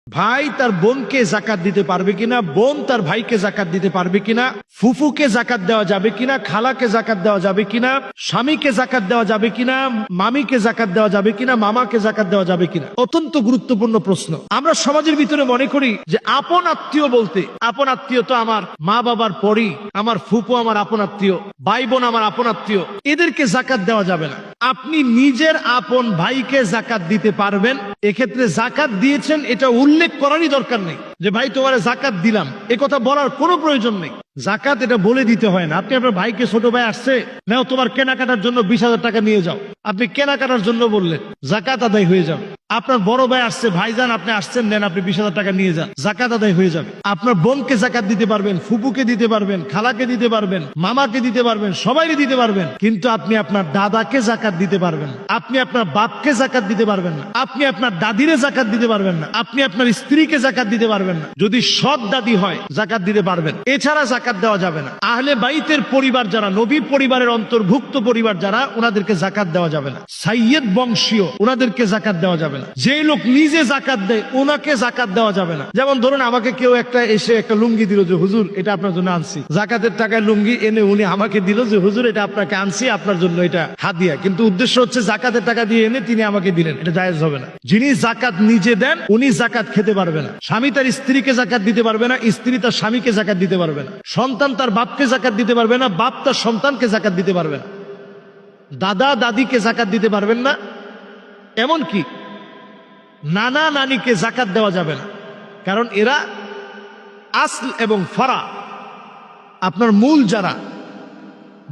ভাই তার বোনকে জাকাত দিতে পারবে কিনা, বোন তার ভাইকে জাকাত দিতে পারবে কিনা, ফুফুকে জাকাত দেওয়া যাবে কিনা, খালাকে জাকাত দেওয়া যাবে কিনা, স্বামীকে জাকাত দেওয়া যাবে কিনা, মামিকে জাকাত দেওয়া যাবে কিনা, মামাকে জাকাত দেওয়া যাবে কিনা, অত্যন্ত গুরুত্বপূর্ণ প্রশ্ন। আমরা সমাজের ভিতরে মনে করি যে আপন আত্মীয় বলতে, আপন আত্মীয় তো আমার মা বাবার পরই, আমার ফুফু আমার আপন আত্মীয়, ভাই বোন আমার আপন আত্মীয়, এদেরকে জাকাত দেওয়া যাবে না। আপনি নিজের আপন ভাইকে জাকাত দিতে পারবেন, এক্ষেত্রে জাকাত দিয়েছেন এটা উল্লেখ করারই দরকার নেই যে ভাই তোমার জাকাত দিলাম, এ কথা বলার কোনো প্রয়োজন নেই। জাকাত এটা বলে দিতে হয় না। আপনি আপনার ভাইকে, ছোট ভাই আসছে, নাও তোমার কেনাকাটার জন্য 20,000 টাকা নিয়ে যাও, আপনি কেনাকাটার জন্য বললেন, জাকাত আদায় হয়ে যাবে। আপনার বড় ভাই আসছে, ভাইজান আপনি আসছেন, নেন আপনি 20,000 টাকা নিয়ে যান, জাকাত আদায় হয়ে যাবে। আপনার বোনকে জাকাত দিতে পারবেন, ফুপুকে দিতে পারবেন, খালাকে দিতে পারবেন, মামাকে দিতে পারবেন, সবাইকে দিতে পারবেন, কিন্তু আপনি আপনার দাদাকে জাকাত দিতে পারবেন, আপনি আপনার বাপকে জাকাত দিতে পারবেন না, আপনি আপনার দাদিরে জাকাত দিতে পারবেন না, আপনি আপনার স্ত্রীকে জাকাত দিতে পারবেন না। যদি সৎ দাদি হয় জাকাত দিতে পারবেন, এছাড়া জাকাত দেওয়া যাবে না। আহলে বাইতের পরিবার যারা, নবীর পরিবারের অন্তর্ভুক্ত পরিবার যারা, ওনাদেরকে জাকাত দেওয়া যাবে না। সাইয়্যেদ বংশীয়, ওনাদেরকে জাকাত দেওয়া যাবে না। যে লোক নিজে জাকাত দেয় ওনাকে জাকাত দেওয়া যাবে না। যেমন ধরুন আমাকে কেউ একটা এসে একটা লুঙ্গি দিল যে হুজুর এটা আপনার জন্য আনছি, জাকাতের টাকায় লুঙ্গি এনে উনি আমাকে দিল যে হুজুর এটা আপনাকে আনছি, আপনার জন্য এটা হাদিয়া, কিন্তু উদ্দেশ্য হচ্ছে জাকাতের টাকা দিয়ে এনে তিনি আমাকে দিলেন, এটা জায়েজ হবে না। যিনি জাকাত নিজে দেন উনি জাকাত খেতে পারবে না। স্বামী তার স্ত্রীকে জাকাত দিতে পারবে না, স্ত্রী তার স্বামীকে জাকাত দিতে পারবে না, সন্তান তার বাপকে জাকাত দিতে পারবে না, বাপ তার সন্তানকে জাকাত দিতে পারবে না, দাদা দাদিকে জাকাত দিতে পারবেন না, এমনকি নানা নানিকে জাকাত দেওয়া যাবে না। কারণ এরা আসল এবং ফারা, আপনার মূল যারা,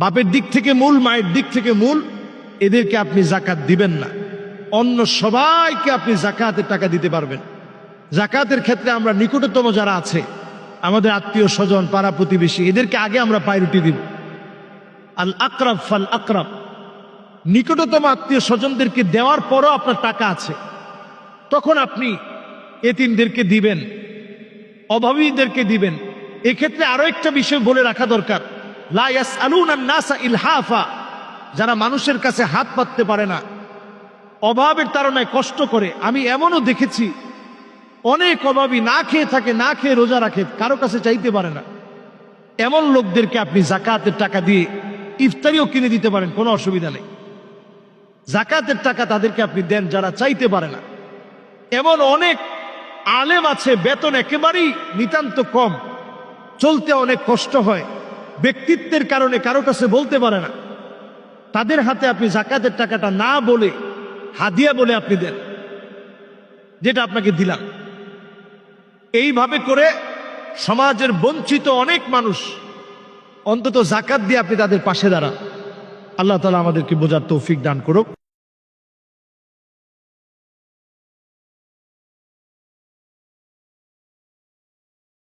বাপের দিক থেকে মূল, মায়ের দিক থেকে মূল, এদেরকে আপনি জাকাত দিবেন না। অন্য সবাইকে আপনি জাকাতের টাকা দিতে পারবেন। জাকাতের ক্ষেত্রে আমরা নিকটতম যারা আছে, আমাদের আত্মীয় স্বজন, পাড়া প্রতিবেশী, এদেরকে আগে আমরা প্রায়োরিটি দিব। আল আকরাব ফাল আকরাব, নিকটতম আত্মীয় স্বজনদেরকে দেওয়ার পরও আপনার টাকা আছে, তখন আপনি এতিমদেরকে দিবেন, অভাবীদেরকে দিবেন। এক্ষেত্রে আরো একটা বিষয় বলে রাখা দরকার, লা ইয়াসআলুনান নাসা ইলহাফা, যারা মানুষের কাছে হাত পাততে পারে না, অভাবের তাড়নায় কষ্ট করে। আমি এমনও দেখেছি অনেক অভাবী না খেয়ে থাকে, না খেয়ে রোজা রাখে, কারো কাছে চাইতে পারে না। এমন লোকদেরকে আপনি জাকাতের টাকা দিয়ে ইফতারিও কিনে দিতে পারেন, কোনো অসুবিধা নেই। জাকাতের টাকা তাদেরকে আপনি দেন যারা চাইতে পারে না। এমন অনেক আলেম আছে, বেতন একেবারেই নিতান্ত কম, চলতে অনেক কষ্ট হয়, ব্যক্তিত্বের কারণে কারো কাছে বলতে পারে না, তাদের হাতে আপনি জাকাতের টাকাটা না বলে হাদিয়া বলে আপনি দেন, যেটা আপনাকে দিলাম। এইভাবে করে সমাজের বঞ্চিত অনেক মানুষ, অন্তত জাকাত দিয়ে আপনি তাদের পাশে দাঁড়ান। আল্লাহ তাআলা আমাদেরকে বোঝার তৌফিক দান করুক।